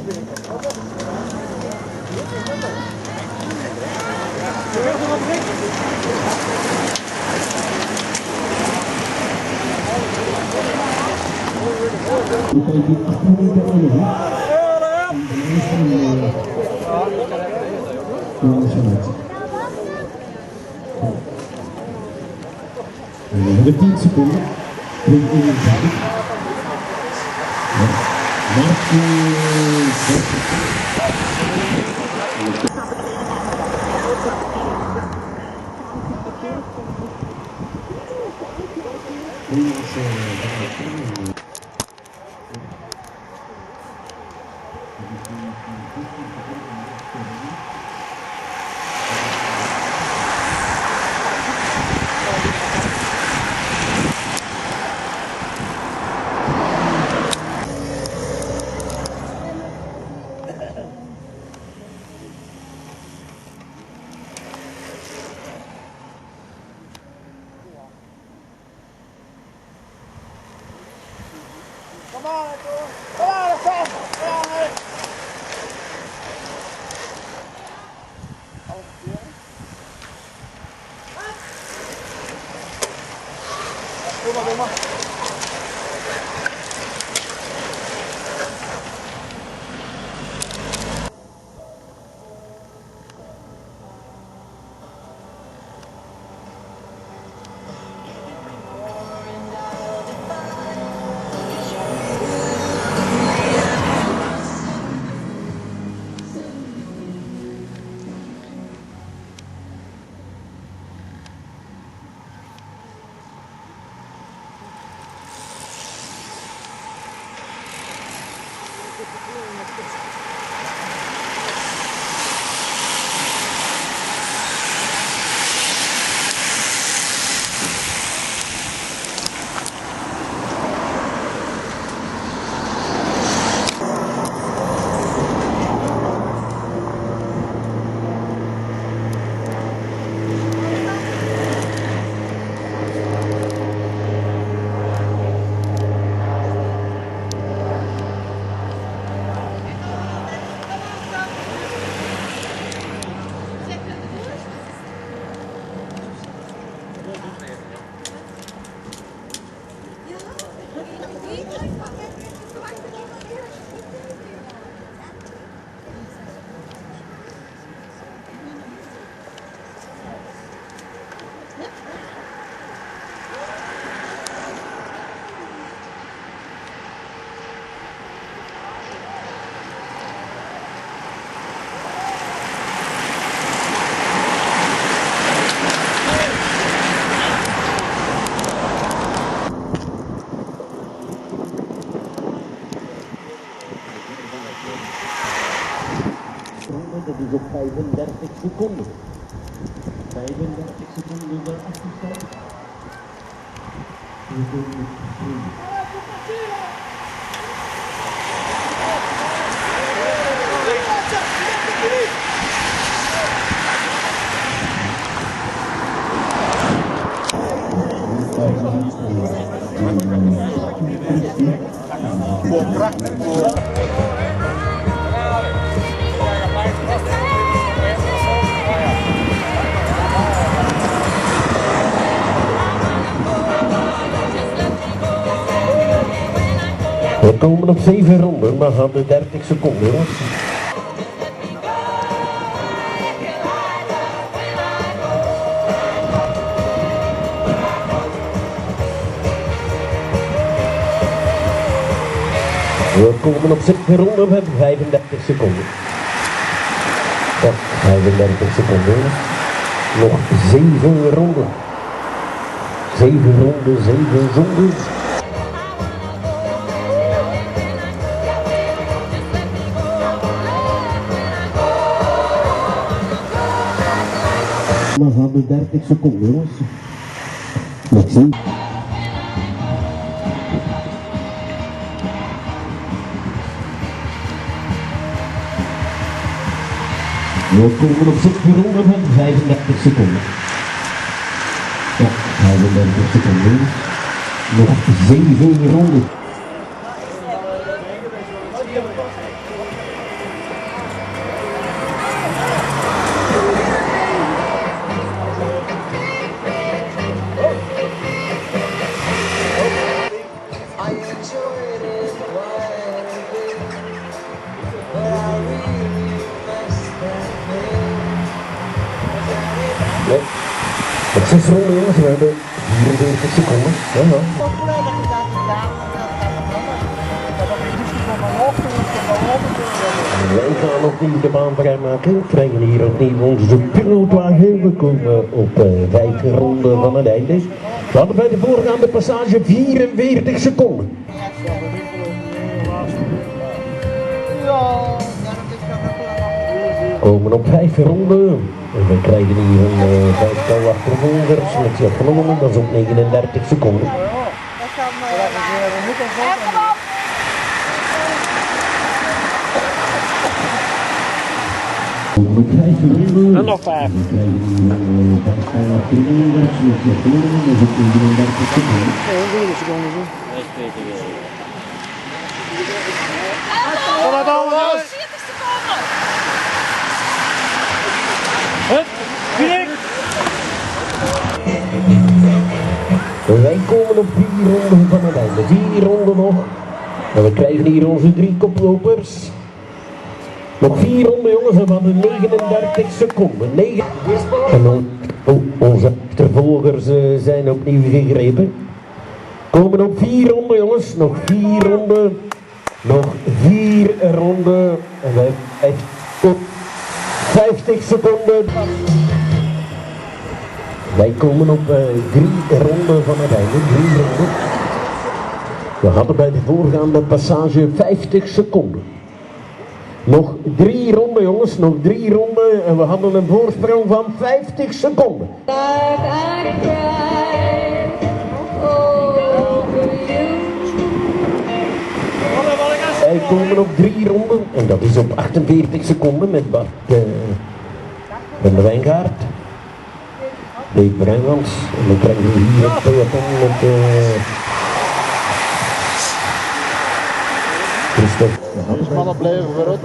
We hebben 10 seconden. Come on, come on, come on. Doe maar. Dat is op 35 seconden. 35 seconden de achterstand. We komen nog 7 ronden, maar gaan de 30 seconden. We komen op 7 ronden, we hebben 35 seconden. Ja, 35 seconden. Nog 7 ronden. 7 ronden, 7 zonden. We gaan de 30 seconden, jongens. Nog 10. We komen op 7 ronden met 35 seconden. Ja, 35 seconden. Nog 7 ronden. 6 ronden jongens, we hebben 44 seconden. Ja, ja. Wij gaan opnieuw de baan vrijmaken. We krijgen hier opnieuw onze pilootwagen. We komen op 5 ronden van het einde. We hadden bij de voorgaande passage 44 seconden. We komen op 5 ronden. En we krijgen hier een 5-tal achtervolgers met Jeff Lommel, dat is op 39 seconden. En nog 5. Kom maar dan, jongens. Wij komen op 4 ronden van het einde. 4 ronden nog. En we krijgen hier onze 3 koplopers. Nog 4 ronden jongens, en we hadden 39 seconden. En onze achtervolgers zijn opnieuw gegrepen. Komen op 4 ronden jongens, nog 4 ronden. Nog 4 ronden. En we hebben tot 50 seconden. Wij komen op 3 ronden van het einde. 3 ronden. We hadden bij de voorgaande passage 50 seconden. Nog 3 ronden jongens, nog 3 ronden en we hadden een voorsprong van 50 seconden. Wij komen op 3 ronden en dat is op 48 seconden met Bart van de Wijngaard. Dave Brijmans en dan krijgen we hier het peloton met Christophe. Die mannen blijven vooruit.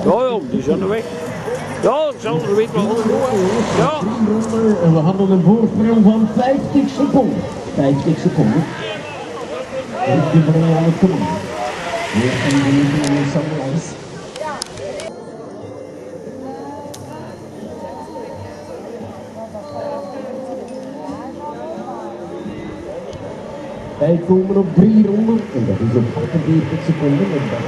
Ja, die zijn er weg. Ja, ik zal er weten wel. Ja. En we hadden een voorsprong van 50 seconden. 50 seconden. Ik ben er aan het komen. Weer gaan we niet meer samen langs. Wij komen op 3 ronden en dat is op 48 seconden. En dat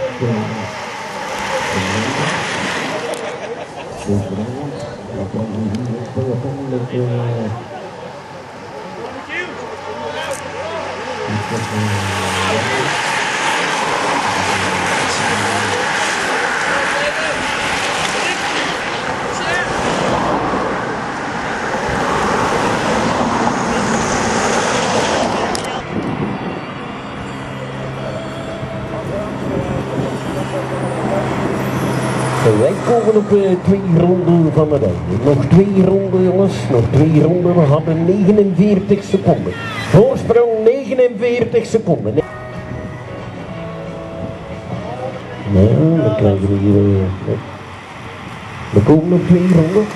wij komen op 2 ronden van het einde. Nog 2 ronden jongens, nog 2 ronden. We hadden 49 seconden. Voorsprong 49 seconden. Nou, dan krijgen we hier... We komen op 2 ronden.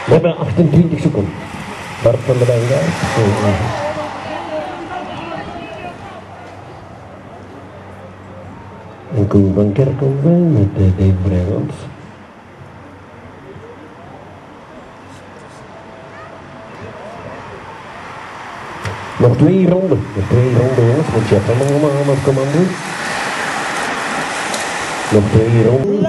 We hebben 28 seconden. Bart van de Wijngaard. En Koen van Kerkhoven met Dave Brijmans. Nog 2 ronden. Nog 2 ronden jongens, met Jeff allemaal aan het commando. Nog 2 ronden.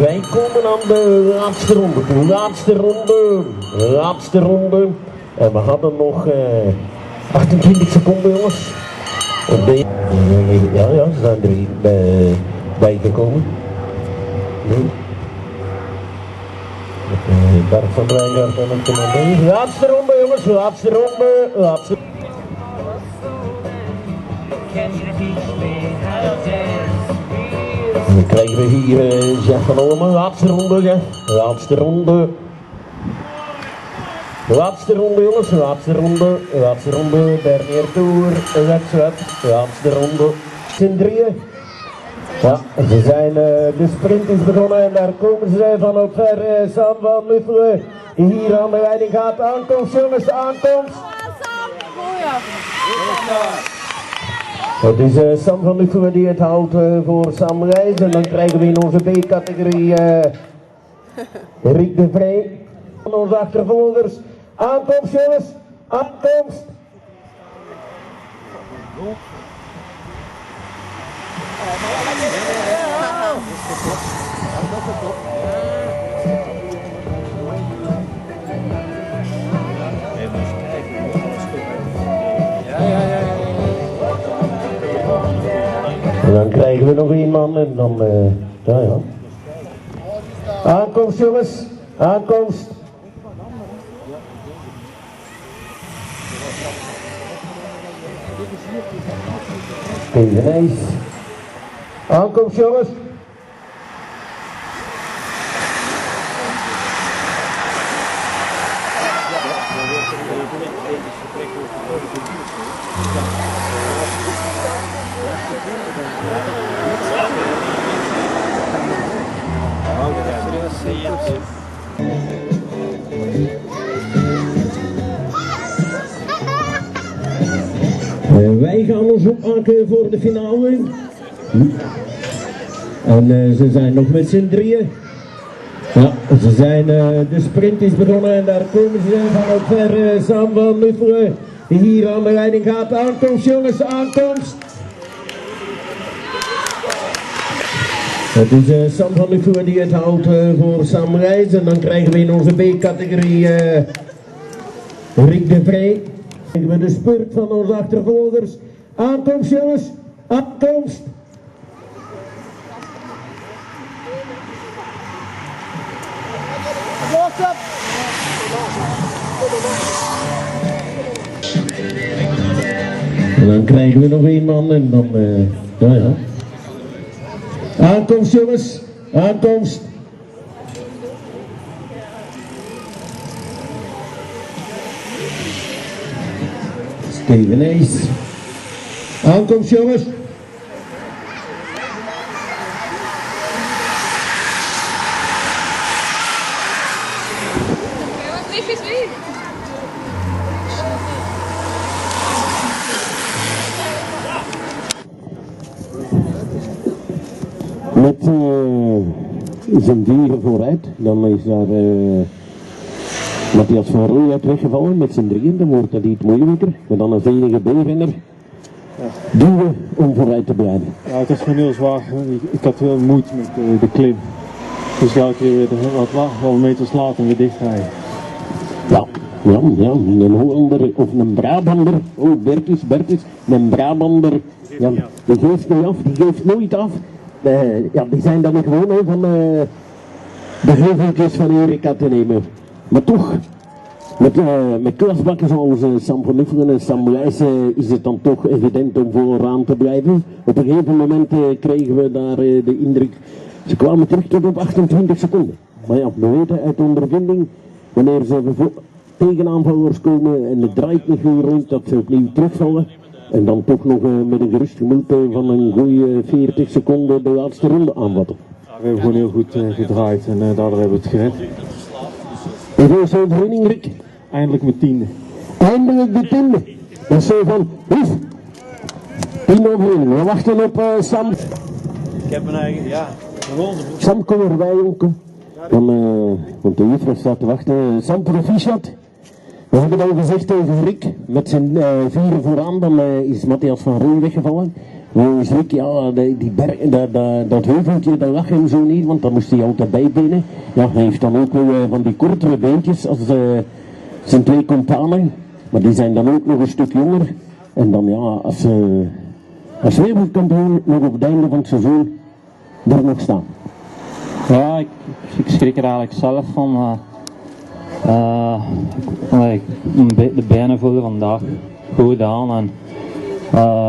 Wij komen aan de laatste ronde toe. Laatste ronde. En we hadden nog 28 seconden jongens. Ja, ze zijn er hier bij gekomen. Nee. Bart van de Wijngaard en het commando. Laatste ronde jongens, laatste ronde. En dan krijgen we hier Jeff van Olmen, laatste ronde, ja. Laatste ronde jongens, laatste ronde, Bernier Tour, wedstrijd, laatste ronde. In 3. Ja, ze zijn, de sprint is begonnen en daar komen ze van op ver. Sam van Luffelen, hier aan de leiding gaat. Aankomst jongens, aankomst. Het is Sam van Luffelen die het houdt voor Sam Reis. En dan krijgen we in onze B-categorie Rick de Vrij. Van onze achtervolgers. Aankomst jongens, aankomst. En dan krijgen we nog één man en dan, ja ja. Aankomst jongens, aankomst. Steven Nijs. Aankomst jongens. Wij gaan ons opmaken voor de finale. En ze zijn nog met z'n drieën. Ja, ze zijn, de sprint is begonnen en daar komen ze van op ver. Sam van Luffelen die hier aan de leiding gaat. Aankomst jongens, aankomst. Het is Sam van Luffelen die het houdt voor Sam Reis. En dan krijgen we in onze B-categorie Rick de Vrij. Dan krijgen we de spurt van onze achtervolgers. Aankomst jongens, aankomst. En dan krijgen we nog één man en dan, nou ja. Aankomst jongens, aankomst. Steven Nijs. Aankomst jongens. Met zijn vieren vooruit, dan is daar Matthias van Rooij uit weggevallen met zijn drieën, dan wordt dat iets moeilijker. Maar dan als enige B-renner duwen om vooruit te blijven. Ja, het is gewoon heel zwaar. Ik had wel moeite met de klim. Dus elke keer weer wel meters later weer dichtrijden. Ja, een Hollander of een Brabander. Oh, Bertus, een Brabander. Ja, die geeft niet af, die geeft nooit af. Ja, die zijn dan gewoon van de heuveltjes van Erika te nemen. Maar toch, met klasbakken zoals Sam van Luffelen en Sam Reis is het dan toch evident om vooraan te blijven. Op een gegeven moment kregen we daar de indruk, ze kwamen terug tot op 28 seconden. Maar ja, we weten uit ondervinding, wanneer ze tegenaanvallers komen en het draait niet goed rond, dat ze opnieuw terugvallen. En dan toch nog met een gerust gemoed van een goede 40 seconden de laatste ronde aanvatten. Ja, we hebben gewoon heel goed gedraaid en daardoor hebben we het gered. En hoe is de overwinning, Rick? Eindelijk mijn tiende. Eindelijk de tiende. Dat is zo van, oef. 10 overwinning. We wachten op Sam. Ik heb mijn eigen, ja. Sam, kom erbij, jongen. Want de juffrouw staat te wachten. Sam, proficiat. We hebben al gezegd over Rick, met zijn vieren vooraan, dan is Matthias van Rooij weggevallen. Hoe is Rick, ja, dat heuveltje, dat lag hem zo niet, want dan moest hij altijd bijbenen. Ja, hij heeft dan ook wel van die kortere beentjes als zijn twee companen, maar die zijn dan ook nog een stuk jonger. En dan ja, als wereldkampioen nog op het einde van het seizoen er nog staan. Ja, ik schrik er eigenlijk zelf van. De benen voelden vandaag goed aan en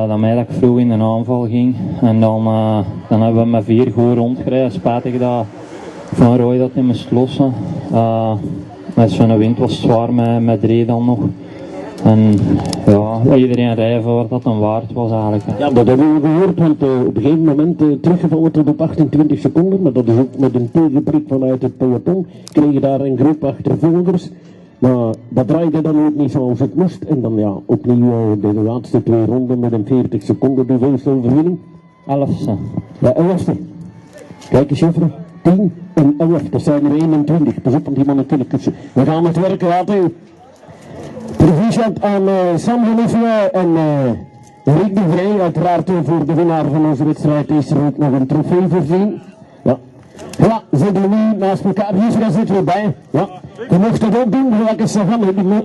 dan mij dat ik vroeg in de aanval ging en dan hebben we met 4 goed rondgereden. Spijtig dat Van Rooij dat niet moest lossen. Met zo'n wind was het zwaar met 3 dan nog. En ja, iedereen rijden voor wat dat een waard was eigenlijk. Ja, dat hebben we gehoord, want op een gegeven moment teruggevallen tot op 28 seconden, maar dat is ook met een tegenprik vanuit het peloton. Kregen daar een groep achtervolgers Maar dat draaide dan ook niet zoals het moest. En dan ja, opnieuw bij de laatste 2 ronden met een 40 seconden de hoogste overwinning. 11e. Ja, 11e. Kijk eens, juffrouw. 10 en 11. Dat zijn er 21. Pas op, want die mannen kunnen kussen. We gaan het werk laten. Proficiat aan Sam Genoefje en Rick de Vrij. Uiteraard voor de winnaar van onze wedstrijd is er ook nog een trofee voorzien. Ja. Ja, zitten we nu naast elkaar. Hier zitten we bij. Ja. Je mocht het ook doen, gelijk als ze gaan.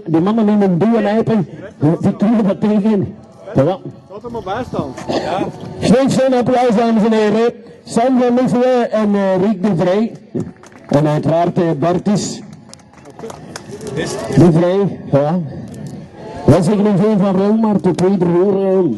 Die mannen in een doe en eipen. Die kunnen dat tegen. Ja. Laat er maar bij staan. Ja. Steeds een applaus, dames en heren. Sam van Loeffelen en Rick de Vrij. En uiteraard Bertus de Vrij. Ja. Wij zeggen een veel van Rome, maar tot wederhoor.